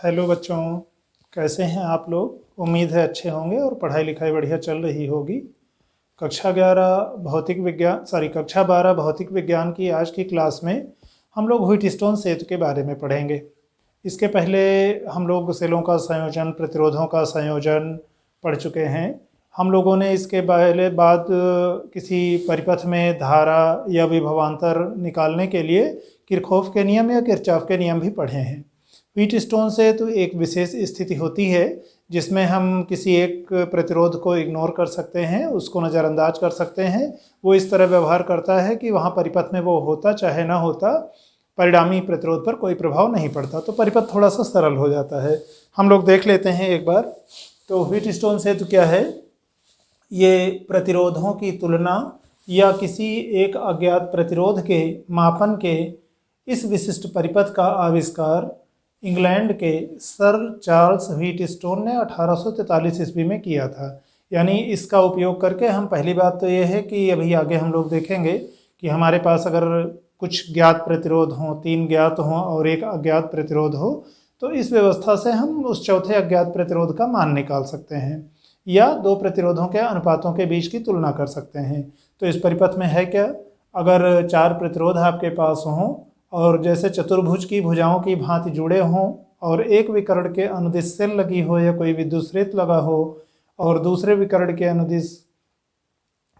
Hello बच्चों, कैसे हैं आप लोग। उम्मीद है अच्छे होंगे और पढ़ाई लिखाई बढ़िया चल रही होगी। कक्षा 12 भौतिक विज्ञान की आज की क्लास में हम लोग व्हीटस्टोन सेतु के बारे में पढ़ेंगे। इसके पहले हम लोग सेलों का संयोजन, प्रतिरोधों का संयोजन पढ़ चुके हैं। हम लोगों ने इसके बाद किसी परिपथ में धारा या विभवांतर निकालने के लिए किरचॉफ के नियम या किरचॉफ के नियम भी पढ़े हैं। व्हीटस्टोन से तो एक विशेष स्थिति होती है जिसमें हम किसी एक प्रतिरोध को इग्नोर कर सकते हैं, उसको नज़रअंदाज कर सकते हैं। वो इस तरह व्यवहार करता है कि वहाँ परिपथ में वो होता चाहे ना होता, परिणामी प्रतिरोध पर कोई प्रभाव नहीं पड़ता, तो परिपथ थोड़ा सा सरल हो जाता है। हम लोग देख लेते हैं एक बार। तो व्हीटस्टोन सेतु क्या है? ये प्रतिरोधों की तुलना या किसी एक अज्ञात प्रतिरोध के मापन के इस विशिष्ट परिपथ का आविष्कार इंग्लैंड के सर चार्ल्स व्हीटस्टोन ने 1843 ईस्वी में किया था। यानी इसका उपयोग करके हम, पहली बात तो ये है कि अभी आगे हम लोग देखेंगे कि हमारे पास अगर कुछ ज्ञात प्रतिरोध हों, 3 ज्ञात हों और एक अज्ञात प्रतिरोध हो, तो इस व्यवस्था से हम उस चौथे अज्ञात प्रतिरोध का मान निकाल सकते हैं या 2 प्रतिरोधों के अनुपातों के बीच की तुलना कर सकते हैं। तो इस परिपथ में है क्या, अगर 4 प्रतिरोध आपके पास हों और जैसे चतुर्भुज की भुजाओं की भांति जुड़े हों और एक विकर्ण के अनुदिश सेल लगी हो या कोई विद्युत स्रोत लगा हो और दूसरे विकर्ण के अनुदिश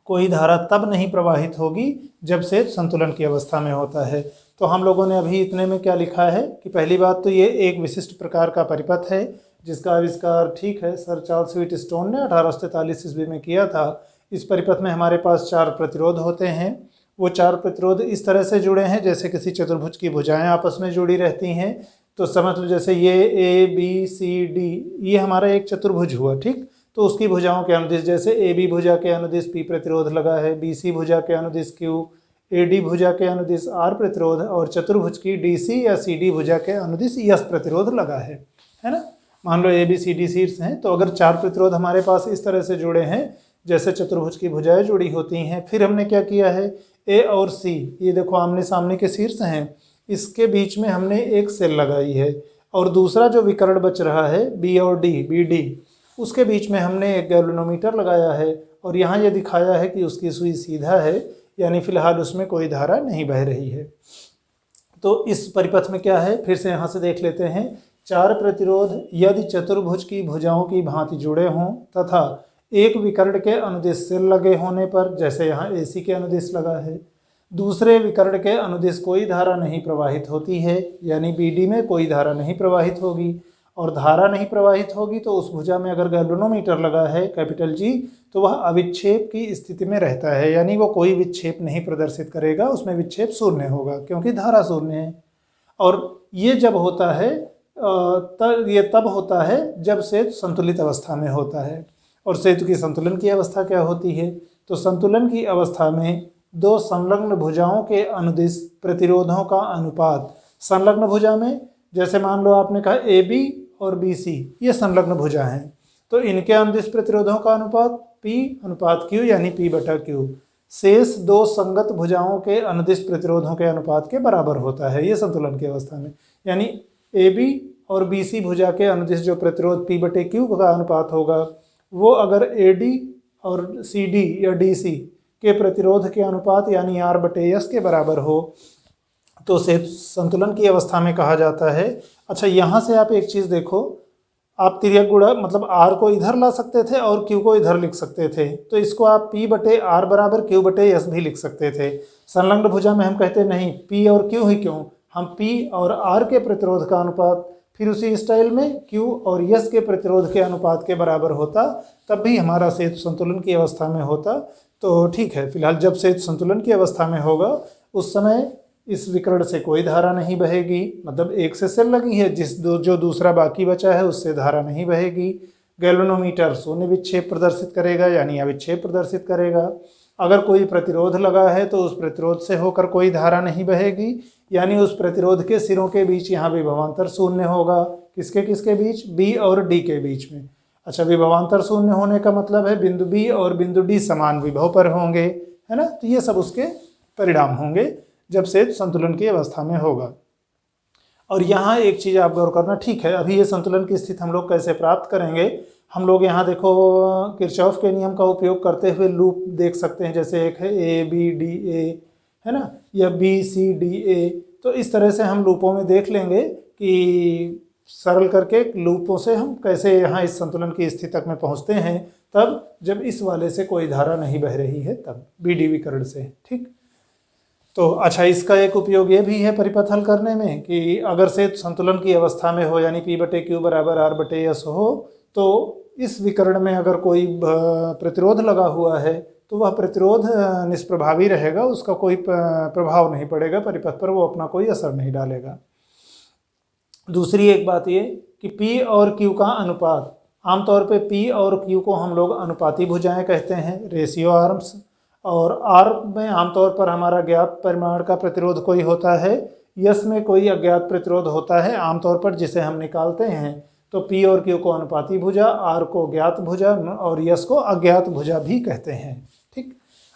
कोई धारा तब नहीं प्रवाहित होगी जब सेतु संतुलन की अवस्था में होता है। तो हम लोगों ने अभी इतने में क्या लिखा है कि पहली बात तो ये एक विशिष्ट प्रकार का परिपथ है जिसका आविष्कार, ठीक है, सर चार्ल्स व्हीटस्टोन ने 1843 ईस्वी में किया था। इस परिपथ में हमारे पास 4 प्रतिरोध होते हैं। वो 4 प्रतिरोध इस तरह से जुड़े हैं जैसे किसी चतुर्भुज की भुजाएं आपस में जुड़ी रहती हैं। तो समझ लो जैसे ये ए बी सी डी, ये हमारा एक चतुर्भुज हुआ, ठीक। तो उसकी भुजाओं के अनुदिश, जैसे ए बी भुजा के अनुदिश पी प्रतिरोध लगा है, बी सी भुजा के अनुदिश क्यू, ए डी भुजा के अनुदिश आर प्रतिरोध और चतुर्भुज की डी सी या सी डी भुजा के अनुदिश यस प्रतिरोध लगा है ना। मान लो ए बी सी डी शीर्ष हैं, तो अगर 4 प्रतिरोध हमारे पास इस तरह से जुड़े हैं जैसे चतुर्भुज की भुजाएं जुड़ी होती हैं, फिर हमने क्या किया है, ए और सी, ये देखो आमने सामने के शीर्ष हैं, इसके बीच में हमने एक सेल लगाई है और दूसरा जो विकर्ण बच रहा है बी और डी, बी डी, उसके बीच में हमने एक गैल्वेनोमीटर लगाया है और यहाँ ये दिखाया है कि उसकी सुई सीधा है, यानी फिलहाल उसमें कोई धारा नहीं बह रही है। तो इस परिपथ में क्या है, फिर से यहाँ से देख लेते हैं। 4 प्रतिरोध यदि चतुर्भुज की भुजाओं की भांति जुड़े हों तथा एक विकर्ण के अनुदिश सेल लगे होने पर, जैसे यहाँ AC के अनुदिश लगा है, दूसरे विकर्ण के अनुदिश कोई धारा नहीं प्रवाहित होती है, यानी BD में कोई धारा नहीं प्रवाहित होगी, और धारा नहीं प्रवाहित होगी तो उस भुजा में अगर गैल्वेनोमीटर लगा है कैपिटल G, तो वह अविक्षेप की स्थिति में रहता है, यानी वो कोई विक्षेप नहीं प्रदर्शित करेगा, उसमें विक्षेप शून्य होगा क्योंकि धारा शून्य है। और ये जब होता है तब होता है जब सेतु संतुलित अवस्था में होता है। और सेतु की संतुलन की अवस्था क्या होती है, तो संतुलन की अवस्था में 2 संलग्न भुजाओं के अनुदिश प्रतिरोधों का अनुपात, संलग्न भुजा में जैसे मान लो आपने कहा AB और BC, ये संलग्न भुजा हैं, तो इनके अनुदिश प्रतिरोधों का अनुपात P अनुपात Q, यानी P/Q शेष 2 संगत भुजाओं के अनुदिश प्रतिरोधों के अनुपात के बराबर होता है, ये संतुलन की अवस्था में। यानी AB और BC भुजा के अनुदिश जो प्रतिरोध P/Q का अनुपात होगा, वो अगर AD और CD या DC के प्रतिरोध के अनुपात यानी R/S के बराबर हो तो सेतु संतुलन की अवस्था में कहा जाता है। अच्छा, यहाँ से आप एक चीज़ देखो, आप तिर्यक गुणा मतलब R को इधर ला सकते थे और Q को इधर लिख सकते थे, तो इसको आप P/R बराबर Q/S भी लिख सकते थे। संलग्न भुजा में हम कहते नहीं P और Q ही क्यों, हम P और R के प्रतिरोध का अनुपात फिर उसी स्टाइल में Q और S के प्रतिरोध के अनुपात के बराबर होता, तब भी हमारा सेतु संतुलन की अवस्था में होता। तो ठीक है, फिलहाल जब सेतु संतुलन की अवस्था में होगा उस समय इस विकर्ण से कोई धारा नहीं बहेगी, मतलब एक से सेल लगी है, जो दूसरा बाकी बचा है उससे धारा नहीं बहेगी। गैल्वेनोमीटर शून्य विक्षेप प्रदर्शित करेगा, यानी अविक्षेप प्रदर्शित करेगा। अगर कोई प्रतिरोध लगा है तो उस प्रतिरोध से होकर कोई धारा नहीं बहेगी, यानी उस प्रतिरोध के सिरों के बीच यहाँ विभवांतर शून्य होगा। किसके किसके बीच, B और D के बीच में। अच्छा, विभवांतर शून्य होने का मतलब है बिंदु B और बिंदु D समान विभव पर होंगे, है ना। तो ये सब उसके परिणाम होंगे जब सेतु संतुलन की अवस्था में होगा। और यहाँ एक चीज़ आप गौर करना, ठीक है अभी ये संतुलन की स्थिति हम लोग कैसे प्राप्त करेंगे। हम लोग यहाँ देखो किरचॉफ के नियम का उपयोग करते हुए लूप देख सकते हैं, जैसे एक है ए बी डी ए, है ना, या बी सी डी ए। तो इस तरह से हम लूपों में देख लेंगे कि सरल करके लूपों से हम कैसे यहाँ इस संतुलन की स्थिति तक में पहुँचते हैं, तब जब इस वाले से कोई धारा नहीं बह रही है, तब बी डी विकर्ण से। ठीक, तो अच्छा इसका एक उपयोग ये भी है परिपथ हल करने में कि अगर से संतुलन की अवस्था में हो, यानी P बटे क्यू बराबर R बटे S हो, तो इस विकर्ण में अगर कोई प्रतिरोध लगा हुआ है तो वह प्रतिरोध निष्प्रभावी रहेगा, उसका कोई प्रभाव नहीं पड़ेगा परिपथ पर, वो अपना कोई असर नहीं डालेगा। दूसरी एक बात ये कि P और Q का अनुपात, आमतौर पे P और Q को हम लोग अनुपाती भुजाएं कहते हैं, रेशियो आर्म्स। और R में आमतौर पर हमारा ज्ञात परिमाण का प्रतिरोध कोई होता है, यस में कोई अज्ञात प्रतिरोध होता है आमतौर पर, जिसे हम निकालते हैं। तो P और Q को अनुपाती भुजा, R को ज्ञात भुजा और यस को अज्ञात भुजा भी कहते हैं। ठीक,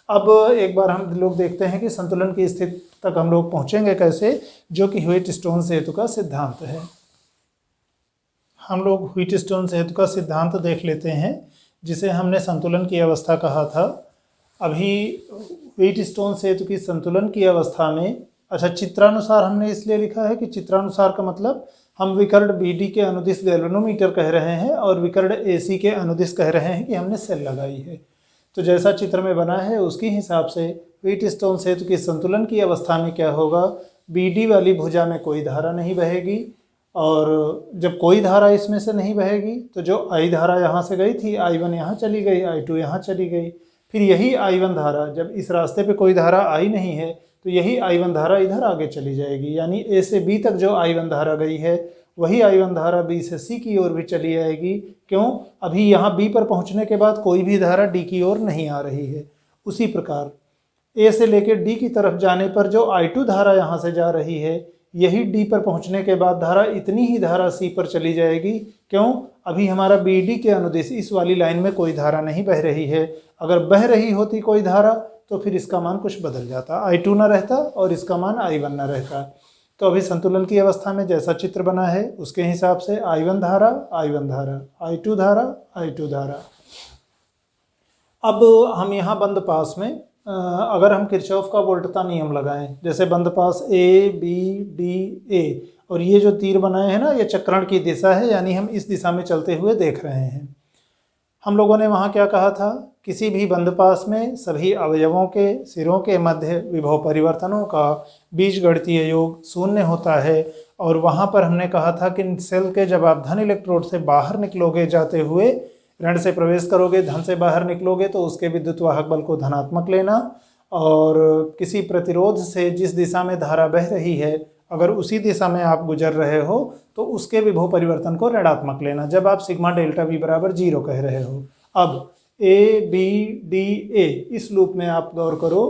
अब एक बार हम लोग देखते हैं कि संतुलन की स्थिति तक हम लोग पहुंचेंगे कैसे, जो कि व्हीटस्टोन सेतु का सिद्धांत है। हम लोग व्हीटस्टोन सेतु का सिद्धांत देख लेते हैं, जिसे हमने संतुलन की अवस्था कहा था। अभी व्हीटस्टोन सेतु की संतुलन की अवस्था में, अच्छा चित्रानुसार हमने इसलिए लिखा है कि चित्रानुसार का मतलब हम विकर्ण BD के अनुदिश गैल्वेनोमीटर कह रहे हैं और विकर्ण AC के अनुदिश कह रहे हैं कि हमने सेल लगाई है। तो जैसा चित्र में बना है उसके हिसाब से व्हीटस्टोन सेतु की संतुलन की अवस्था में क्या होगा, BD वाली भुजा में कोई धारा नहीं बहेगी, और जब कोई धारा इसमें से नहीं बहेगी तो जो I धारा यहाँ से गई थी, I1 यहाँ चली गई, I2 यहाँ चली गई। फिर यही I1 धारा, जब इस रास्ते पे कोई धारा आई नहीं है तो यही I1 धारा इधर आगे चली जाएगी, यानी A से B तक जो I1 धारा गई है वही I1 धारा B से C की ओर भी चली आएगी। क्यों, अभी यहाँ B पर पहुँचने के बाद कोई भी धारा D की ओर नहीं आ रही है। उसी प्रकार A से लेकर D की तरफ जाने पर जो I2 धारा यहाँ से जा रही है, यही D पर पहुँचने के बाद धारा इतनी ही धारा C पर चली जाएगी। क्यों, अभी हमारा BD के अनुदिश इस वाली लाइन में कोई धारा नहीं बह रही है। अगर बह रही होती कोई धारा तो फिर इसका मान कुछ बदल जाता, I2 ना रहता और इसका मान I1 ना रहता। तो अभी संतुलन की अवस्था में जैसा चित्र बना है उसके हिसाब से I1 धारा, I1 धारा, I2 धारा, I2 धारा। अब हम यहाँ बंद पास में अगर हम किरचॉफ का वोल्टता नियम लगाएं, जैसे बंद पास A B D A, और ये जो तीर बनाए हैं ना, ये चक्रण की दिशा है, यानी हम इस दिशा में चलते हुए देख रहे हैं। हम लोगों ने वहाँ क्या कहा था, किसी भी बंद पास में सभी अवयवों के सिरों के मध्य विभव परिवर्तनों का बीजगणितीय योग शून्य होता है। और वहाँ पर हमने कहा था कि सेल के जब आप धन इलेक्ट्रोड से बाहर निकलोगे जाते हुए, ऋण से प्रवेश करोगे धन से बाहर निकलोगे, तो उसके विद्युत वाहक बल को धनात्मक लेना, और किसी प्रतिरोध से जिस दिशा में धारा बह रही है अगर उसी दिशा में आप गुजर रहे हो तो उसके विभव परिवर्तन को ऋणात्मक लेना, जब आप सिग्मा डेल्टा V बराबर 0 कह रहे हो। अब A B D A, इस लूप में आप गौर करो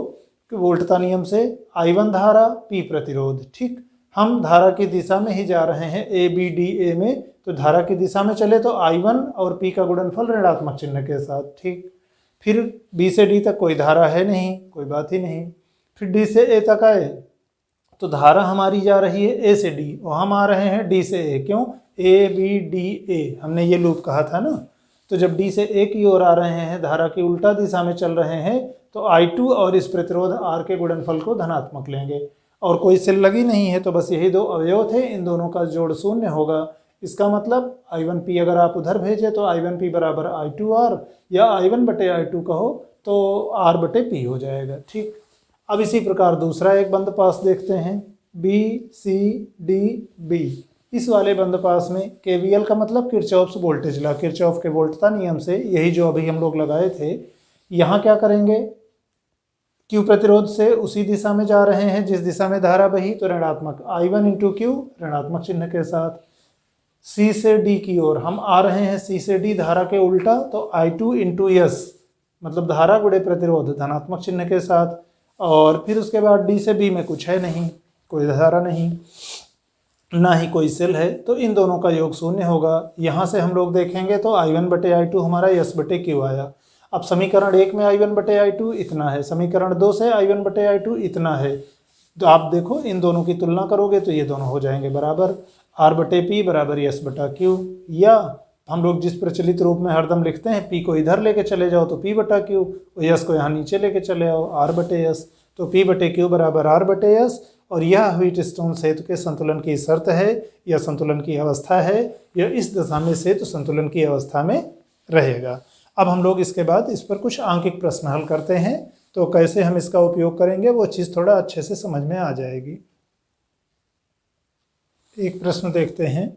कि वोल्टता नियम से I1 धारा P प्रतिरोध, ठीक, हम धारा की दिशा में ही जा रहे हैं A B D A में, तो धारा की दिशा में चले तो I1 और P का गुणनफल ऋणात्मक चिन्ह के साथ, ठीक। फिर B से D तक कोई धारा है नहीं, कोई बात ही नहीं। फिर D से A तक आए तो धारा हमारी जा रही है A से D और हम आ रहे हैं D से A। क्यों, A B D A हमने ये लूप कहा था ना। तो जब D से A की ओर आ रहे हैं, धारा की उल्टा दिशा में चल रहे हैं, तो I2 और इस प्रतिरोध R के गुणनफल को धनात्मक लेंगे। और कोई सेल लगी नहीं है तो बस यही दो अवयव थे, इन दोनों का जोड़ शून्य होगा। इसका मतलब I1P अगर आप उधर भेजें तो I1P बराबर I2R, या I1 बटे I2 कहो तो R बटे P हो जाएगा, ठीक। अब इसी प्रकार दूसरा एक बंद पास देखते हैं, B C D B। इस वाले बंद पास में KVL का मतलब किरचॉफ्स वोल्टेज लॉ, किरचॉफ के वोल्टता नियम से, यही जो अभी हम लोग लगाए थे। यहाँ क्या करेंगे, Q प्रतिरोध से उसी दिशा में जा रहे हैं जिस दिशा में धारा बही, तो ऋणात्मक I1 इंटू Q ऋणात्मक चिन्ह के साथ। C से D की ओर हम आ रहे हैं, C से D धारा के उल्टा, तो I2 इंटू S मतलब धारा गुणे प्रतिरोध धनात्मक चिन्ह के साथ। और फिर उसके बाद D से B में कुछ है नहीं, कोई धारा नहीं, ना ही कोई सेल है, तो इन दोनों का योग शून्य होगा। यहाँ से हम लोग देखेंगे तो I1 बटे I2 हमारा S बटे Q आया। अब समीकरण 1 में I1 बटे I2 इतना है, समीकरण 2 से I1 बटे I2 इतना है। तो आप देखो इन दोनों की तुलना करोगे तो ये दोनों हो जाएंगे बराबर, R/P बराबर S/Q, या हम लोग जिस प्रचलित रूप में हरदम लिखते हैं P को इधर लेके चले जाओ तो P/Q, S को यहाँ नीचे लेके चले आओ R/S, तो P/Q बराबर R/S। और यह व्हीटस्टोन सेतु के संतुलन की शर्त है या संतुलन की अवस्था है, यह इस दशा में सेतु संतुलन की अवस्था में रहेगा। अब हम लोग इसके बाद इस पर कुछ आंकिक प्रश्न हल करते हैं, तो कैसे हम इसका उपयोग करेंगे वो चीज़ थोड़ा अच्छे से समझ में आ जाएगी। एक प्रश्न देखते हैं।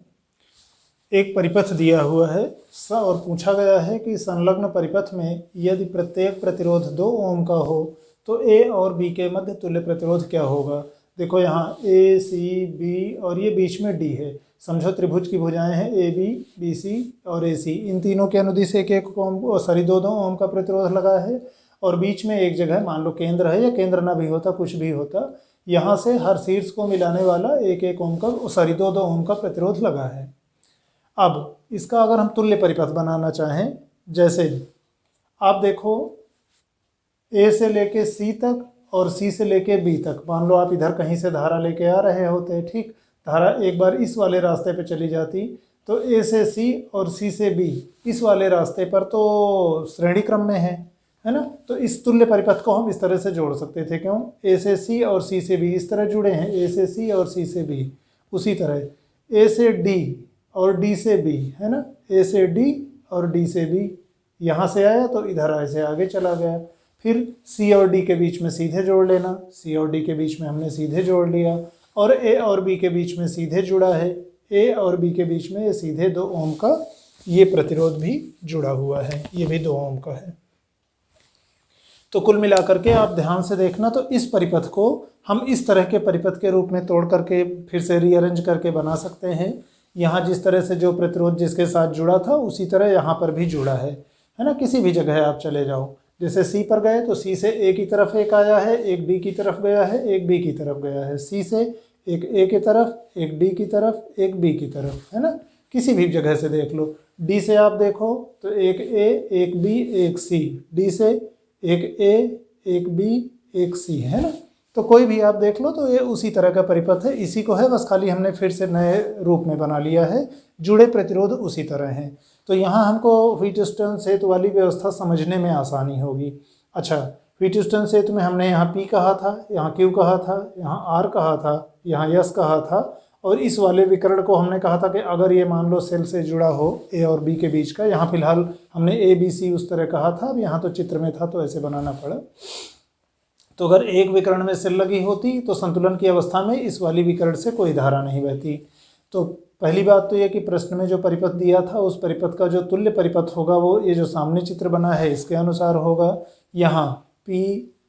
एक परिपथ दिया हुआ है और पूछा गया है कि संलग्न परिपथ में यदि प्रत्येक प्रतिरोध 2 ओम का हो तो ए और बी के मध्य तुल्य प्रतिरोध क्या होगा। देखो यहाँ ए सी बी और ये बीच में डी है। समझो त्रिभुज की भुजाएं हैं ए बी, बी सी और ए सी, इन तीनों के अनुदिश 1-1 ओम, सॉरी 2-2 ओम का प्रतिरोध लगा है, और बीच में एक जगह मान लो केंद्र है, या केंद्र ना भी होता कुछ भी होता, यहाँ से हर शीर्ष को मिलाने वाला 1-1 ओम का, सॉरी 2-2 ओम का प्रतिरोध लगा है। अब इसका अगर हम तुल्य परिपथ बनाना चाहें, जैसे आप देखो ए से लेके सी तक और सी से लेके बी तक, मान लो आप इधर कहीं से धारा लेके आ रहे होते, ठीक, धारा एक बार इस वाले रास्ते पे चली जाती तो ए से सी और सी से बी इस वाले रास्ते पर तो श्रेणी क्रम में है ना, तो इस तुल्य परिपथ को हम इस तरह से जोड़ सकते थे। क्यों? ए से सी और सी से बी इस तरह जुड़े हैं, ए से सी और सी से बी, उसी तरह ए से डी और डी से बी, है ना, ए से डी और डी से बी, यहाँ से आया तो इधर ऐसे आगे चला गया। फिर सी और डी के बीच में सीधे जोड़ लेना, सी और डी के बीच में हमने सीधे जोड़ लिया, और ए और बी के बीच में सीधे जुड़ा है, ए और बी के बीच में ये सीधे 2 ओम का ये प्रतिरोध भी जुड़ा हुआ है, ये भी 2 ओम का है। तो कुल मिलाकर के आप ध्यान से देखना, तो इस परिपथ को हम इस तरह के परिपथ के रूप में तोड़ करके फिर से रीअरेंज करके बना सकते हैं। यहाँ जिस तरह से जो प्रतिरोध जिसके साथ जुड़ा था उसी तरह यहाँ पर भी जुड़ा है ना, किसी भी जगह आप चले जाओ, जैसे सी पर गए तो सी से ए की तरफ एक आया है, एक डी की तरफ गया है, एक बी की तरफ गया है, सी से एक ए की तरफ, एक डी की तरफ, एक बी की तरफ, है ना, किसी भी जगह से देख लो। डी से आप देखो तो एक ए, एक बी, एक सी, डी से एक ए, एक बी, एक सी, है ना, तो कोई भी आप देख लो तो ये उसी तरह का परिपथ है, इसी को है, बस खाली हमने फिर से नए रूप में बना लिया है, जुड़े प्रतिरोध उसी तरह हैं। तो यहाँ हमको व्हीटस्टोन सेतु वाली व्यवस्था समझने में आसानी होगी। अच्छा, व्हीटस्टोन सेतु में हमने यहाँ P कहा था, यहाँ Q कहा था, यहाँ R कहा था, यहाँ S कहा था, और इस वाले विकर्ण को हमने कहा था कि अगर ये मान लो सेल से जुड़ा हो A और B के बीच का, यहाँ फिलहाल हमने ABC उस तरह कहा था, अब यहाँ तो चित्र में था तो ऐसे बनाना पड़ा। तो अगर एक विकर्ण में सेल लगी होती तो संतुलन की अवस्था में इस वाली विकर्ण से कोई धारा नहीं बहती। तो पहली बात तो यह कि प्रश्न में जो परिपथ दिया था उस परिपथ का जो तुल्य परिपथ होगा वो ये जो सामने चित्र बना है इसके अनुसार होगा। यहाँ P,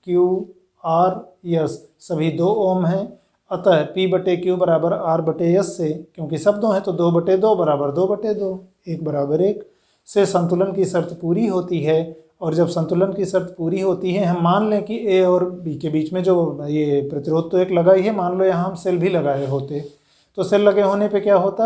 Q, R, S सभी 2 ओम हैं, अतः P/Q बराबर R/S से, क्योंकि शब्दों हैं तो 2/2 बराबर 2/2, 1/1 से संतुलन की शर्त पूरी होती है। और जब संतुलन की शर्त पूरी होती है, हम मान लें कि A और B के बीच में जो ये प्रतिरोध तो एक लगा ही है, मान लो यहाँ हम सेल भी लगाए होते तो सेल लगे होने पे क्या होता,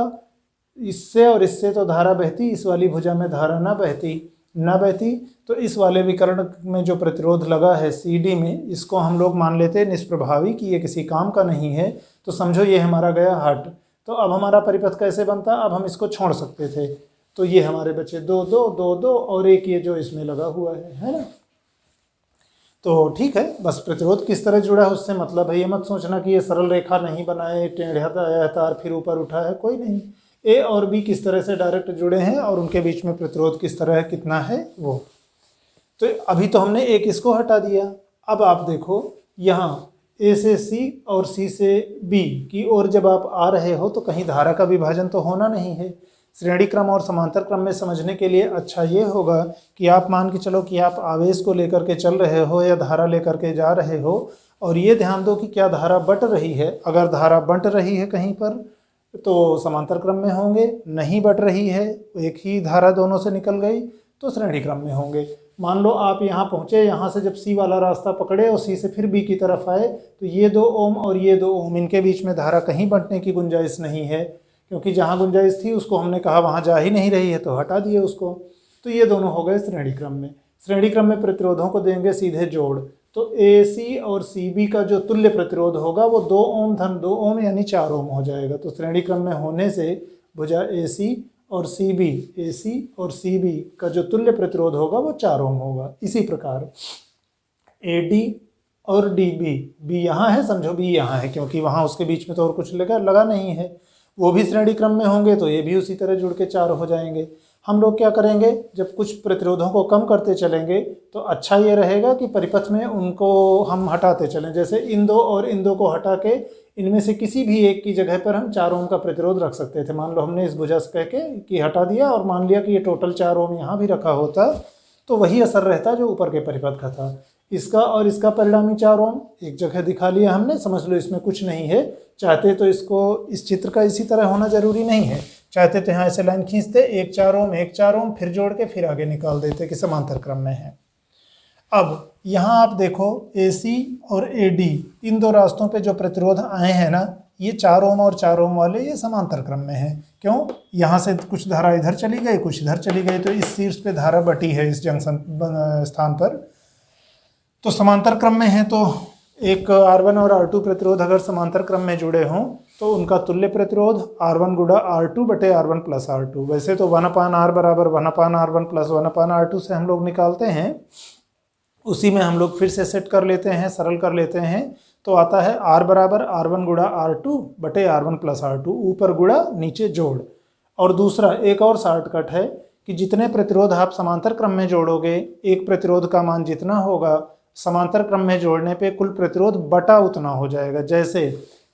इससे और इससे तो धारा बहती, इस वाली भुजा में धारा ना बहती, तो इस वाले विकर्ण में जो प्रतिरोध लगा है CD में, इसको हम लोग मान लेते हैं निष्प्रभावी कि ये किसी काम का नहीं है, तो समझो ये हमारा गया हट। तो अब हमारा परिपथ कैसे बनता, अब हम इसको छोड़ सकते थे, तो ये हमारे बचे 2-2 और एक ये जो इसमें लगा हुआ है ना। तो ठीक है, बस प्रतिरोध किस तरह जुड़ा है उससे मतलब है, ये मत सोचना कि ये सरल रेखा नहीं बनाए, टेढ़ा तार फिर ऊपर उठा है, कोई नहीं। ए और बी किस तरह से डायरेक्ट जुड़े हैं और उनके बीच में प्रतिरोध किस तरह है, कितना है वो। तो अभी तो हमने एक इसको हटा दिया। अब आप देखो यहाँ ए से सी और सी से बी की ओर जब आप आ रहे हो तो कहीं धारा का विभाजन तो होना नहीं है। श्रेणी क्रम और समांतर क्रम में समझने के लिए अच्छा ये होगा कि आप मान के चलो कि आप आवेश को लेकर के चल रहे हो या धारा लेकर के जा रहे हो, और ये ध्यान दो कि क्या धारा बंट रही है। अगर धारा बंट रही है कहीं पर तो समांतर क्रम में होंगे, नहीं बंट रही है, एक ही धारा दोनों से निकल गई तो श्रेणी क्रम में होंगे। मान लो आप यहाँ पहुँचे, यहाँ से जब सी वाला रास्ता पकड़े और सी से फिर बी की तरफ आए, तो ये 2 ओम और ये 2 ओम, इनके बीच में धारा कहीं बंटने की गुंजाइश नहीं है, क्योंकि जहाँ गुंजाइश थी उसको हमने कहा वहाँ जा ही नहीं रही है तो हटा दिए उसको। तो ये दोनों हो गए श्रेणी क्रम में। श्रेणी क्रम में प्रतिरोधों को देंगे सीधे जोड़, तो AC और CB का जो तुल्य प्रतिरोध होगा वो 2 ओम धन 2 ओम यानी 4 ओम हो जाएगा। तो श्रेणी क्रम में होने से भुजा AC और CB का जो तुल्य प्रतिरोध होगा वो 4 ओम होगा। इसी प्रकार AD और DB, B यहाँ है, समझो B यहाँ है, क्योंकि वहाँ उसके बीच में तो और कुछ लगा नहीं है, वो भी श्रेणी क्रम में होंगे तो ये भी उसी तरह जुड़ के 4 हो जाएंगे। हम लोग क्या करेंगे, जब कुछ प्रतिरोधों को कम करते चलेंगे तो अच्छा ये रहेगा कि परिपथ में उनको हम हटाते चलें। जैसे इन 2 और इन 2 को हटा के इनमें से किसी भी एक की जगह पर हम 4 ओम का प्रतिरोध रख सकते थे। मान लो हमने इस भुजा से कह के कि हटा दिया और मान लिया कि ये टोटल 4 ओम यहाँ भी रखा होता तो वही असर रहता जो ऊपर के परिपथ का था। इसका और इसका परिणामी 4 ओम एक जगह दिखा लिया हमने, समझ लो इसमें कुछ नहीं है। चाहते तो इसको इस चित्र का इसी तरह होना जरूरी नहीं है, चाहते तो यहाँ ऐसे लाइन खींचते, एक 4 ओम फिर जोड़ के फिर आगे निकाल देते कि समांतर क्रम में है। अब यहाँ आप देखो AC और AD इन 2 रास्तों पे जो प्रतिरोध आए हैं ना, ये 4 ओम और 4 ओम वाले ये समांतर क्रम में है। क्यों, यहाँ से कुछ धारा इधर चली गई, कुछ इधर चली गई, तो इस शीर्ष पे धारा बटी है इस जंक्शन स्थान पर, तो समांतर क्रम में है। तो एक R1 और R2 प्रतिरोध अगर समांतर क्रम में जुड़े हों तो उनका तुल्य प्रतिरोध R1 गुणा R2 बटे R1 प्लस R2। वैसे तो 1/R बराबर 1/R1 प्लस 1/R2 से हम लोग निकालते हैं, उसी में हम लोग फिर से सेट कर लेते हैं, सरल कर लेते हैं, तो आता है R बराबर R1 गुणा R2 बटे R1 प्लस R2, ऊपर गुणा नीचे जोड़। और दूसरा एक और शॉर्टकट है कि जितने प्रतिरोध आप समांतर क्रम में जोड़ोगे, एक प्रतिरोध का मान जितना होगा समांतर क्रम में जोड़ने पे कुल प्रतिरोध बटा उतना हो जाएगा। जैसे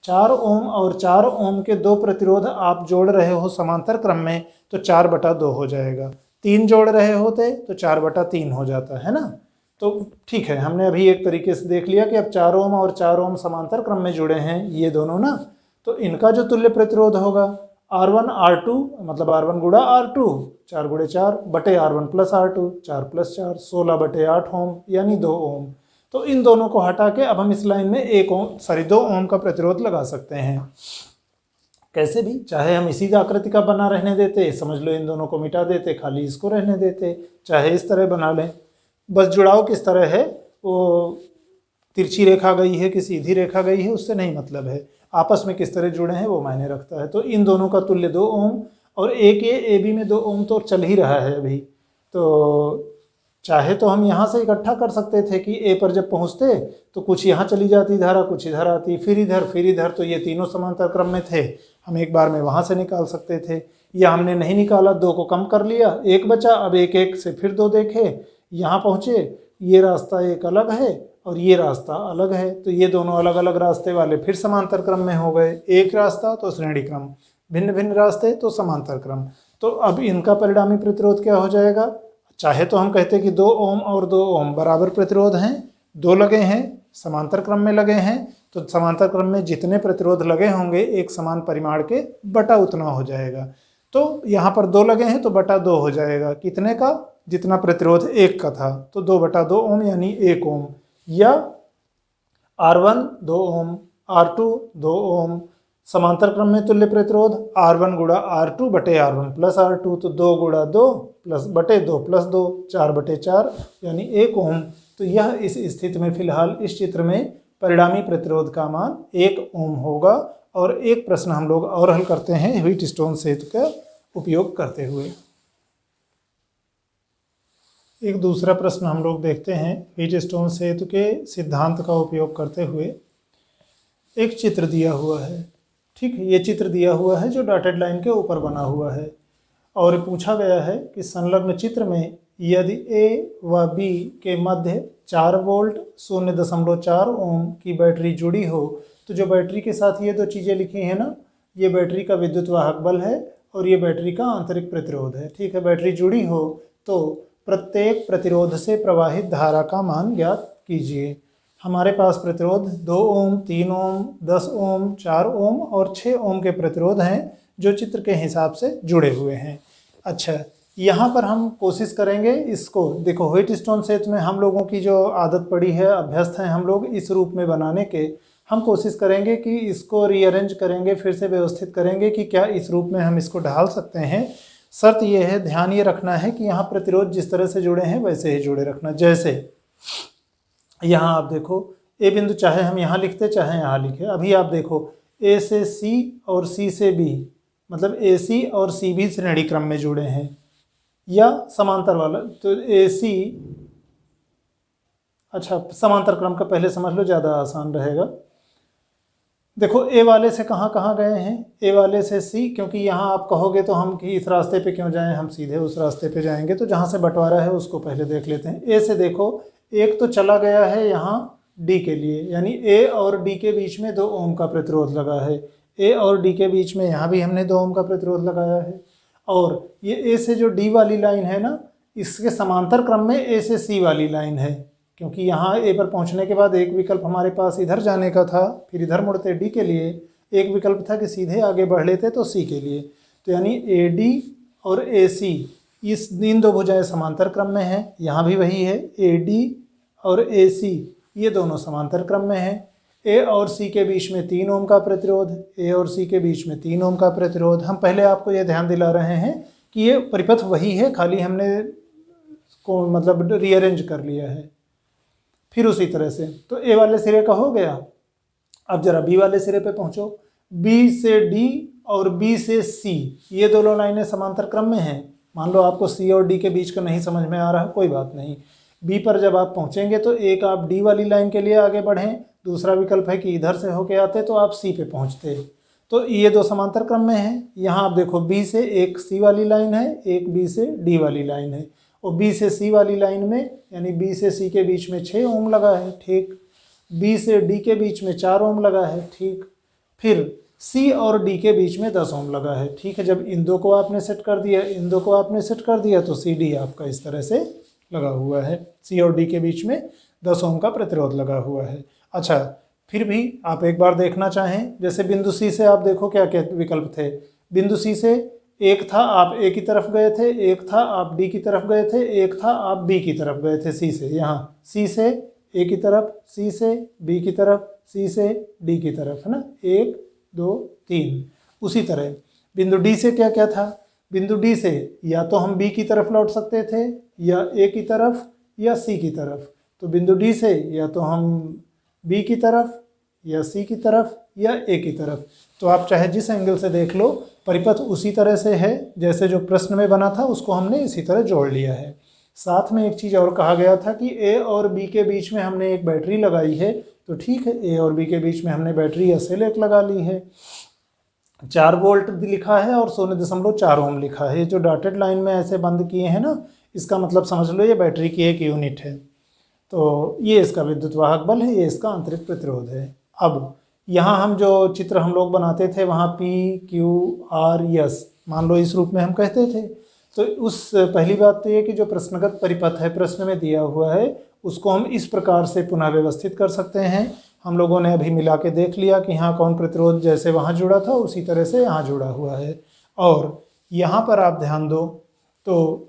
4 ओम और 4 ओम के 2 प्रतिरोध आप जोड़ रहे हो समांतर क्रम में तो 4/2 हो जाएगा। 3 जोड़ रहे होते तो 4/3 हो जाता है ना। तो ठीक है, हमने अभी एक तरीके से देख लिया कि अब 4 ओम और 4 ओम समांतर क्रम में जुड़े हैं ये दोनों ना, तो इनका जो तुल्य प्रतिरोध होगा R1 R2 मतलब R1 गुणा R2 4 गुणे 4 बटे R1 प्लस R2 4 प्लस 4 16/8 ओम यानी 2 ओम। तो इन दोनों को हटा के अब हम इस लाइन में 2 ओम का प्रतिरोध लगा सकते हैं। कैसे भी, चाहे हम इसी आकृति का बना रहने देते, समझ लो इन दोनों को मिटा देते, खाली इसको रहने देते, चाहे इस तरह बना लें। बस जुड़ाव किस तरह है, वो तिरछी रेखा गई है कि सीधी रेखा गई है उससे नहीं मतलब है, आपस में किस तरह जुड़े हैं वो मायने रखता है। तो इन दोनों का तुल्य 2 ओम और एक ये AB में 2 ओम तो चल ही रहा है अभी, तो चाहे तो हम यहाँ से इकट्ठा कर सकते थे कि A पर जब पहुँचते तो कुछ यहाँ चली जाती धारा, कुछ इधर आती, फिर इधर, तो ये तीनों समांतर क्रम में थे, हम एक बार में वहाँ से निकाल सकते थे। या हमने नहीं निकाला, 2 को कम कर लिया, 1 बचा, अब एक से फिर 2 देखे, यहाँ पहुँचे, ये रास्ता एक अलग है और ये रास्ता अलग है, तो ये दोनों अलग अलग रास्ते वाले फिर समांतर क्रम में हो गए। एक रास्ता तो श्रेणी क्रम, भिन्न भिन्न रास्ते तो समांतर क्रम। तो अब इनका परिणामी प्रतिरोध क्या हो जाएगा, चाहे तो हम कहते कि 2 ओम और 2 ओम बराबर प्रतिरोध हैं, 2 लगे हैं, समांतर क्रम में लगे हैं, तो समांतर क्रम में जितने प्रतिरोध लगे होंगे एक समान परिमाण के बटा उतना हो जाएगा। तो यहाँ पर 2 लगे हैं तो बटा 2 हो जाएगा, कितने का, जितना प्रतिरोध 1 का था, तो 2/2 ओम यानी 1 ओम। या R1 2 ओम, R2 2 ओम, समांतर क्रम में तुल्य प्रतिरोध R1 गुणा R2 बटे R1 प्लस R2, तो 2 गुणा 2 प्लस बटे 2 प्लस 2 4/4 यानी 1 ओम। तो यह इस स्थिति में फिलहाल इस चित्र में परिणामी प्रतिरोध का मान 1 ओम होगा। और एक प्रश्न हम लोग और हल करते हैं व्हीटस्टोन सेतु का उपयोग करते हुए। एक दूसरा प्रश्न हम लोग देखते हैं व्हीटस्टोन सेतु के सिद्धांत का उपयोग करते हुए। एक चित्र दिया हुआ है, ठीक है, ये चित्र दिया हुआ है जो डॉटेड लाइन के ऊपर बना हुआ है, और पूछा गया है कि संलग्न चित्र में यदि A व B के मध्य 4 वोल्ट 0.4 ओम की बैटरी जुड़ी हो, तो जो बैटरी के साथ ये 2 चीज़ें लिखी हैं ना, ये बैटरी का विद्युत वाहक बल है और ये बैटरी का आंतरिक प्रतिरोध है, ठीक है। बैटरी जुड़ी हो तो प्रत्येक प्रतिरोध से प्रवाहित धारा का मान ज्ञात कीजिए। हमारे पास प्रतिरोध 2 ओम, 3 ओम, 10 ओम, 4 ओम और 6 ओम के प्रतिरोध हैं जो चित्र के हिसाब से जुड़े हुए हैं। अच्छा, यहाँ पर हम कोशिश करेंगे इसको, देखो व्हीटस्टोन सेतु में हम लोगों की जो आदत पड़ी है, अभ्यस्त हैं हम लोग इस रूप में बनाने के, हम कोशिश करेंगे कि इसको रीअरेंज करेंगे, फिर से व्यवस्थित करेंगे कि क्या इस रूप में हम इसको ढाल सकते हैं। शर्त यह है, ध्यान ये रखना है कि यहाँ प्रतिरोध जिस तरह से जुड़े हैं वैसे ही जुड़े रखना। जैसे यहाँ आप देखो ए बिंदु चाहे हम यहाँ लिखते चाहे यहाँ लिखे, अभी आप देखो ए से सी और सी से बी, मतलब ए सी और सी भी श्रेणी क्रम में जुड़े हैं या समांतर वाला, तो ए सी, अच्छा समांतर क्रम का पहले समझ लो ज़्यादा आसान रहेगा। देखो ए वाले से कहाँ कहाँ गए हैं, ए वाले से सी, क्योंकि यहाँ आप कहोगे तो हम कि इस रास्ते पे क्यों जाएं, हम सीधे उस रास्ते पे जाएंगे, तो जहाँ से बंटवारा है उसको पहले देख लेते हैं। ए से देखो एक तो चला गया है यहाँ डी के लिए, यानी ए और डी के बीच में 2 ओम का प्रतिरोध लगा है। ए और डी के बीच में यहाँ भी हमने 2 ओम का प्रतिरोध लगाया है। और ये ए से जो डी वाली लाइन है ना, इसके समांतर क्रम में ए से सी वाली लाइन है, क्योंकि यहाँ ए पर पहुँचने के बाद एक विकल्प हमारे पास इधर जाने का था, फिर इधर मुड़ते डी के लिए, एक विकल्प था कि सीधे आगे बढ़ लेते तो सी के लिए। तो यानी ए डी और ए सी, इन 2 भुजाएं समांतर क्रम में हैं। यहाँ भी वही है, ए डी और ए सी ये दोनों समांतर क्रम में हैं। ए और सी के बीच में 3 ओम का प्रतिरोध, ए और सी के बीच में 3 ओम का प्रतिरोध। हम पहले आपको ये ध्यान दिला रहे हैं कि ये परिपथ वही है, खाली हमने को मतलब रीअरेंज कर लिया है। फिर उसी तरह से तो ए वाले सिरे का हो गया। अब जरा बी वाले सिरे पे पहुंचो। बी से डी और बी से सी ये दोनों लाइनें समांतर क्रम में हैं। मान लो आपको सी और डी के बीच का नहीं समझ में आ रहा, कोई बात नहीं। बी पर जब आप पहुंचेंगे तो एक आप डी वाली लाइन के लिए आगे बढ़ें, दूसरा विकल्प है कि इधर से होके आते तो आप सी पे पहुंचते। तो ये 2 समांतर क्रम में हैं। यहाँ आप देखो बी से एक सी वाली लाइन है, एक बी से डी वाली लाइन है, और बी से सी वाली लाइन में यानी बी से सी के बीच में 6 ओम लगा है, ठीक। बी से डी के बीच में 4 ओम लगा है, ठीक। फिर सी और डी के बीच में 10 ओम लगा है, ठीक है। जब इन 2 को आपने सेट कर दिया, इन 2 को आपने सेट कर दिया, तो सी डी आपका इस तरह से लगा हुआ है। सी और डी के बीच में 10 ओम का प्रतिरोध लगा हुआ है। अच्छा, फिर भी आप एक बार देखना चाहें, जैसे बिंदु सी से आप देखो क्या क्या विकल्प थे। बिंदु सी से एक था आप ए की तरफ गए थे, एक था आप डी की तरफ गए थे, एक था आप बी की तरफ गए थे। सी से यहाँ सी से ए की तरफ, सी से बी की तरफ, सी से डी की तरफ, है ना, 1 2 3। उसी तरह बिंदु डी से क्या क्या था। बिंदु डी से या तो हम बी की तरफ लौट सकते थे, या ए की तरफ, या सी की तरफ। तो बिंदु डी से या तो हम बी की तरफ, या सी की तरफ, या ए की तरफ। तो आप चाहे जिस एंगल से देख लो, परिपथ उसी तरह से है जैसे जो प्रश्न में बना था, उसको हमने इसी तरह जोड़ लिया है। साथ में एक चीज़ और कहा गया था कि ए और बी के बीच में हमने एक बैटरी लगाई है, तो ठीक है, ए और बी के बीच में हमने बैटरी SL एक लगा ली है। 4 वोल्ट लिखा है और 0.4 ओम लिखा है। जो डॉटेड लाइन में ऐसे बंद किए हैं ना, इसका मतलब समझ लो ये बैटरी की एक यूनिट है। तो ये इसका विद्युत वाहक बल है, ये इसका आंतरिक प्रतिरोध है। अब यहाँ हम जो चित्र हम लोग बनाते थे, वहाँ PQRS मान लो इस रूप में हम कहते थे। तो उस पहली बात तो ये कि जो प्रश्नगत परिपथ है, प्रश्न में दिया हुआ है, उसको हम इस प्रकार से पुनः व्यवस्थित कर सकते हैं। हम लोगों ने अभी मिला के देख लिया कि यहाँ कौन प्रतिरोध जैसे वहाँ जुड़ा था उसी तरह से यहाँ जुड़ा हुआ है। और यहाँ पर आप ध्यान दो तो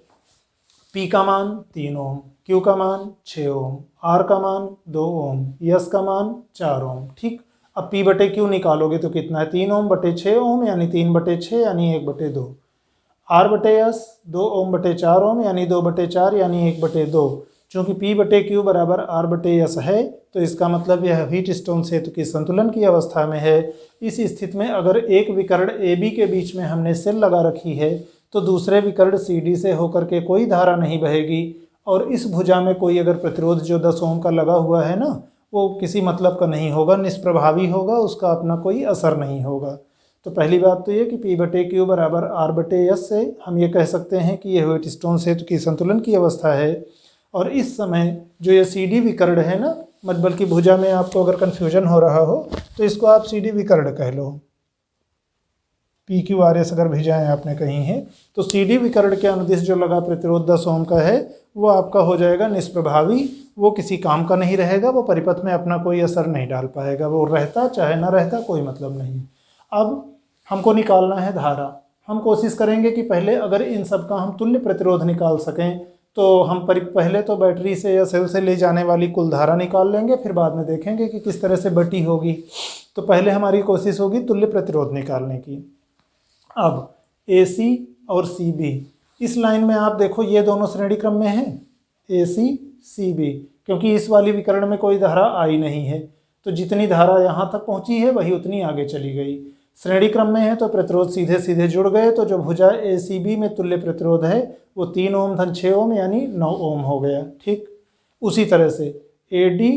P का मान 3 ओम, Q का मान 6 ओम, R का मान 2 ओम, S का मान 4 ओम, ठीक। अब P बटे Q निकालोगे तो कितना है, 3 ओम बटे 6 ओम यानी 3 बटे 6 यानी 1 बटे 2। R बटे S 2 ओम बटे 4 ओम यानी 2 बटे 4 यानी 1 बटे 2। चूँकि P बटे Q बराबर R बटे S है, तो इसका मतलब यह व्हीटस्टोन सेतु की संतुलन की अवस्था में है। इस स्थिति में अगर एक विकर्ण AB के बीच में हमने सेल लगा रखी है, तो दूसरे विकर्ण CD से होकर के कोई धारा नहीं बहेगी, और इस भुजा में कोई अगर प्रतिरोध जो 10 ओम का लगा हुआ है ना, वो किसी मतलब का नहीं होगा, निष्प्रभावी होगा, उसका अपना कोई असर नहीं होगा। तो पहली बात तो ये कि P बटे Q बराबर R बटे S से हम ये कह सकते हैं कि यह व्हीटस्टोन सेतु की संतुलन की अवस्था है। और इस समय जो ये CD विकर्ण है ना, बल्कि भुजा में आपको अगर कन्फ्यूजन हो रहा हो तो इसको आप CD विकर्ण कह लो। PQRS अगर भेजाएं आपने कहीं है, तो CD विकर्ण के अनुदिश जो लगा प्रतिरोध 10 ओम का है, वो आपका हो जाएगा निष्प्रभावी, वो किसी काम का नहीं रहेगा, वो परिपथ में अपना कोई असर नहीं डाल पाएगा, वो रहता चाहे ना रहता कोई मतलब नहीं। अब हमको निकालना है धारा। हम कोशिश करेंगे कि पहले अगर इन सब का हम तुल्य प्रतिरोध निकाल सकें, तो हम पहले तो बैटरी से या सेल से ले जाने वाली कुल धारा निकाल लेंगे, फिर बाद में देखेंगे कि किस तरह से बटी होगी। तो पहले हमारी कोशिश होगी तुल्य प्रतिरोध निकालने की। अब AC और CB, इस लाइन में आप देखो ये दोनों श्रेणी क्रम में हैं, AC सी बी, क्योंकि इस वाली विकर्ण में कोई धारा आई नहीं है, तो जितनी धारा यहाँ तक पहुँची है वही उतनी आगे चली गई। श्रेणी क्रम में है तो प्रतिरोध सीधे सीधे जुड़ गए, तो जो भुजा ए सी बी में तुल्य प्रतिरोध है वो 3 ओम धन 6 ओम यानी 9 ओम हो गया। ठीक, उसी तरह से ए डी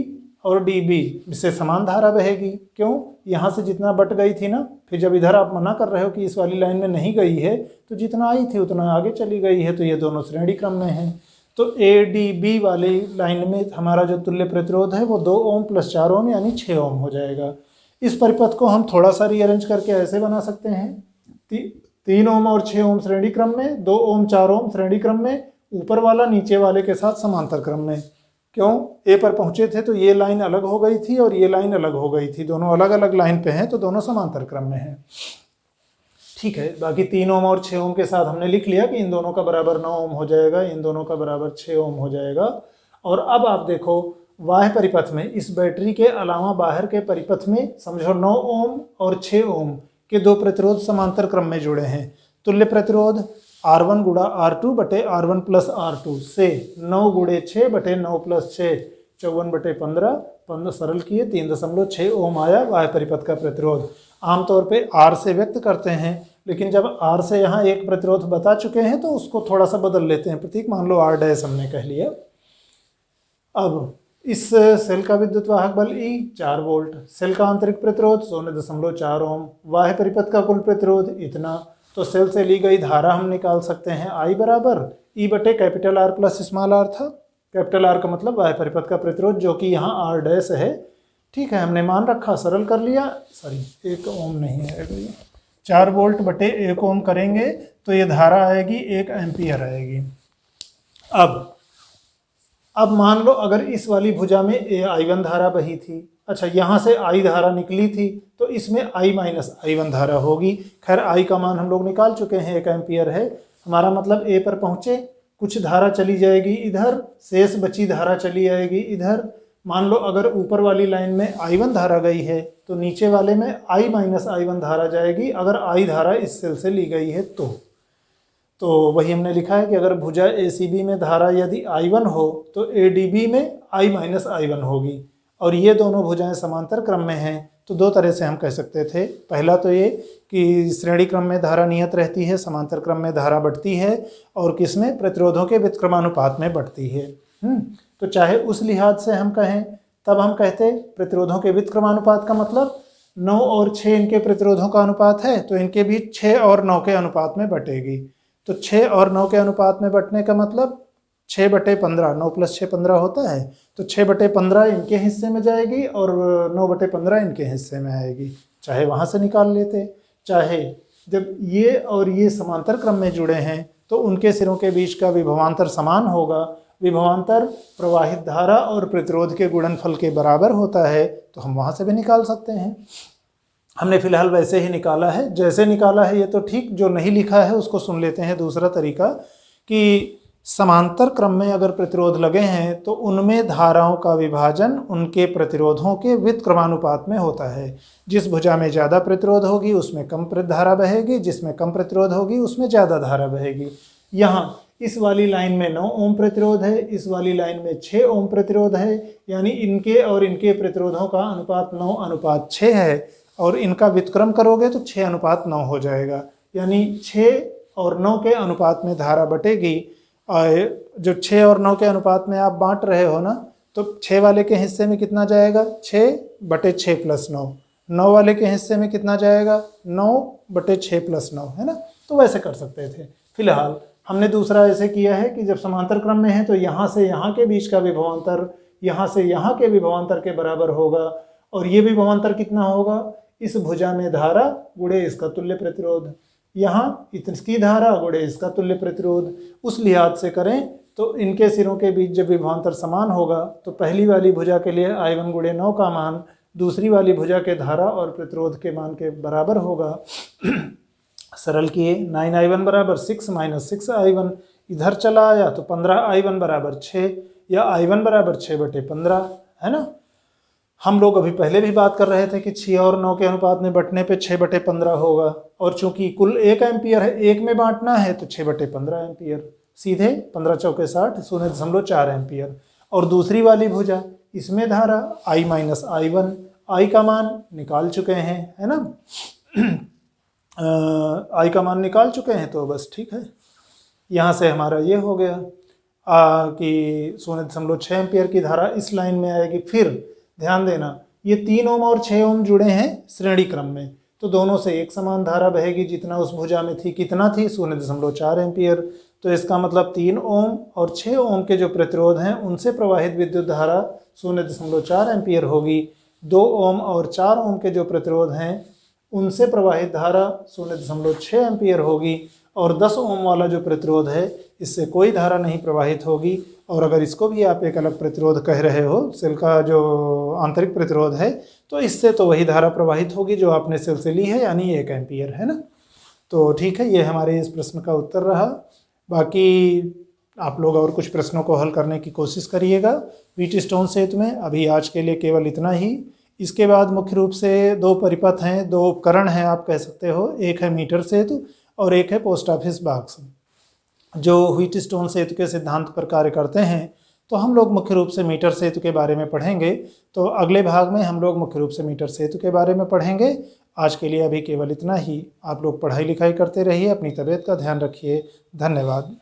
और डी बी से समान धारा बहेगी। क्यों? यहाँ से जितना बट गई थी ना, फिर जब इधर आप मना कर रहे हो कि इस वाली लाइन में नहीं गई है, तो जितना आई थी उतना आगे चली गई है, तो ये दोनों श्रेणी क्रम में हैं। तो ए डी बी वाली लाइन में हमारा जो तुल्य प्रतिरोध है वो 2 ओम प्लस 4 ओम यानी 6 ओम हो जाएगा। इस परिपथ को हम थोड़ा सा रीअरेंज करके ऐसे बना सकते हैं, 3 ओम और 6 ओम श्रेणी क्रम में, 2 ओम 4 ओम श्रेणी क्रम में, ऊपर वाला नीचे वाले के साथ समांतर क्रम में। क्यों? ए पर पहुंचे थे तो ये लाइन अलग हो गई थी और ये लाइन अलग हो गई थी, दोनों अलग अलग लाइन पे हैं, तो दोनों समांतर क्रम में हैं। ठीक है, बाकी 3 ओम और 6 ओम के साथ हमने लिख लिया कि इन दोनों का बराबर 9 ओम हो जाएगा, इन दोनों का बराबर 6 ओम हो जाएगा। और अब आप देखो बाह्य परिपथ में इस बैटरी के अलावा बाहर के परिपथ में समझो 9 ओम और 6 ओम के दो प्रतिरोध समांतर क्रम में जुड़े हैं। तुल्य प्रतिरोध R1 गुणा R2 बटे R1 प्लस R2 से 9 गुणे 6 बटे 9 प्लस 6 54 बटे 15 सरल किए 3.6 ओम आया बाह्य परिपथ का प्रतिरोध। आमतौर पे R से व्यक्त करते हैं, लेकिन जब R से यहाँ एक प्रतिरोध बता चुके हैं तो उसको थोड़ा सा बदल लेते हैं प्रतीक, मान लो R डैश हमने कह लिया। अब इस सेल का विद्युत वाहक बल E 4 वोल्ट, सेल का आंतरिक प्रतिरोध 0.4 ओम, बाह्य परिपथ का कुल प्रतिरोध इतना। तो सेल से ली गई धारा हम निकाल सकते हैं I बराबर E बटे capital R plus small r था। कैपिटल R का मतलब बाह्य परिपथ का प्रतिरोध जो कि यहाँ R डैश है। ठीक है, हमने मान रखा, सरल कर लिया, सॉरी 1 ओम नहीं आएगा ये, 4 वोल्ट बटे 1 ओम करेंगे तो ये धारा आएगी 1 एम्पियर आएगी। अब मान लो अगर इस वाली भुजा में I1 धारा बही थी, अच्छा यहाँ से I धारा निकली थी, तो इसमें I माइनस I1 धारा होगी। खैर I का मान हम लोग निकाल चुके हैं, 1 एम्पियर है। हमारा मतलब A पर पहुँचे, कुछ धारा चली जाएगी इधर, शेष बची धारा चली आएगी इधर। मान लो अगर ऊपर वाली लाइन में I1 धारा गई है तो नीचे वाले में I माइनस I1 धारा जाएगी, अगर I धारा इस सेल से ली गई है तो वही हमने लिखा है कि अगर भुजा ACB में धारा यदि I1 हो तो ADB में I माइनस I1 होगी, और ये दोनों भुजाएं समांतर क्रम में हैं। तो दो तरह से हम कह सकते थे, पहला तो ये कि श्रेणी क्रम में धारा नियत रहती है, समांतर क्रम में धारा बढ़ती है, और किसमें? प्रतिरोधों के व्युत्क्रमानुपात में बढ़ती है। तो चाहे उस लिहाज से हम कहें, तब हम कहते प्रतिरोधों के व्युत्क्रमानुपात का मतलब 9 और 6 इनके प्रतिरोधों का अनुपात है, तो इनके भी 6 और 9 के अनुपात में बटेगी। तो 6 और 9 के अनुपात में बटने का मतलब 6 बटे 15, 9 प्लस 6 15 होता है, तो 6 बटे 15 इनके हिस्से में जाएगी और 9 बटे 15 इनके हिस्से में आएगी। चाहे वहाँ से निकाल लेते, चाहे जब ये और ये समांतर क्रम में जुड़े हैं तो उनके सिरों के बीच का विभवांतर समान होगा। विभवांतर प्रवाहित धारा और प्रतिरोध के गुणनफल के बराबर होता है, तो हम वहाँ से भी निकाल सकते हैं। हमने फिलहाल वैसे ही निकाला है, जैसे निकाला है ये तो ठीक, जो नहीं लिखा है उसको सुन लेते हैं। दूसरा तरीका कि समांतर क्रम में अगर प्रतिरोध लगे हैं तो उनमें धाराओं का विभाजन उनके प्रतिरोधों के व्युत्क्रमानुपात में होता है। जिस भुजा में ज़्यादा प्रतिरोध होगी उसमें कम धारा बहेगी, जिसमें कम प्रतिरोध होगी उसमें ज़्यादा धारा बहेगी। यहाँ इस वाली लाइन में 9 ओम प्रतिरोध है, इस वाली लाइन में 6 ओम प्रतिरोध है, यानी इनके और इनके प्रतिरोधों का अनुपात 9:6 है, और इनका व्युत्क्रम करोगे तो 6:9 हो जाएगा, यानी 6 और 9 के अनुपात में धारा बटेगी। जो 6 और 9 के अनुपात में आप बांट रहे हो ना, तो 6 वाले के हिस्से में कितना जाएगा? 6 बटे 6 प्लस 9। 9 वाले के हिस्से में कितना जाएगा? 9 बटे 6 प्लस 9, है ना। तो वैसे कर सकते थे। फिलहाल हमने दूसरा ऐसे किया है कि जब समांतर क्रम में है तो यहाँ से यहाँ के बीच का विभवांतर यहाँ से यहाँ के विभवांतर के बराबर होगा, और ये विभवांतर कितना होगा? इस भुजा में धारा गुणे इसका तुल्य प्रतिरोध, यहाँ इसकी धारा गुणे इसका तुल्य प्रतिरोध। उस लिहाज से करें तो इनके सिरों के बीच जब विभवांतर समान होगा तो पहली वाली भुजा के लिए I1 गुणे 9 का मान दूसरी वाली भुजा के धारा और प्रतिरोध के मान के बराबर होगा। सरल किए, 9I1 बराबर 6 माइनस 6I1 इधर चला आया तो 15I1 बराबर 6, या I1 बराबर 6 बटे 15, है ना। हम लोग अभी पहले भी बात कर रहे थे कि 6 और 9 के अनुपात में बटने पे 6 बटे 15 होगा, और चूंकि कुल 1 एम्पियर है, 1 में बांटना है तो 6 बटे 15 एम्पियर, सीधे 15 चौके 60, 0.4 एम्पियर। और दूसरी वाली भुजा इसमें धारा I माइनस I1, I का मान निकाल चुके हैं, है ना। I का मान निकाल चुके हैं तो बस ठीक है। यहाँ से हमारा ये हो गया कि 0.6 एम्पियर की धारा इस लाइन में आएगी। फिर ध्यान देना ये 3 ओम और 6 ओम जुड़े हैं श्रेणी क्रम में, तो दोनों से एक समान धारा बहेगी। जितना उस भुजा में थी कितना थी 0.4 एम्पियर। तो इसका मतलब 3 ओम और 6 ओम के जो प्रतिरोध हैं उनसे प्रवाहित विद्युत धारा 0.4 एम्पियर होगी। 2 ओम और 4 ओम के जो प्रतिरोध हैं उनसे प्रवाहित धारा 0.6 एम्पियर होगी। और 10 ओम वाला जो प्रतिरोध है इससे कोई धारा नहीं प्रवाहित होगी। और अगर इसको भी आप एक अलग प्रतिरोध कह रहे हो, सेल का जो आंतरिक प्रतिरोध है, तो इससे तो वही धारा प्रवाहित होगी जो आपने सेल से ली है, यानी 1 एम्पियर, है ना। तो ठीक है, ये हमारे इस प्रश्न का उत्तर रहा। बाकी आप लोग और कुछ प्रश्नों को हल करने की कोशिश करिएगा व्हीटस्टोन सेतु में। अभी आज के लिए केवल इतना ही। इसके बाद मुख्य रूप से 2 परिपथ हैं, 2 उपकरण हैं आप कह सकते हो। एक है मीटर सेतु और एक है पोस्ट ऑफिस बॉक्स, जो व्हीटस्टोन सेतु के सिद्धांत पर कार्य करते हैं। तो हम लोग मुख्य रूप से मीटर सेतु के बारे में पढ़ेंगे। तो अगले भाग में हम लोग मुख्य रूप से मीटर सेतु के बारे में पढ़ेंगे। आज के लिए अभी केवल इतना ही। आप लोग पढ़ाई लिखाई करते रहिए, अपनी तबीयत का ध्यान रखिए। धन्यवाद।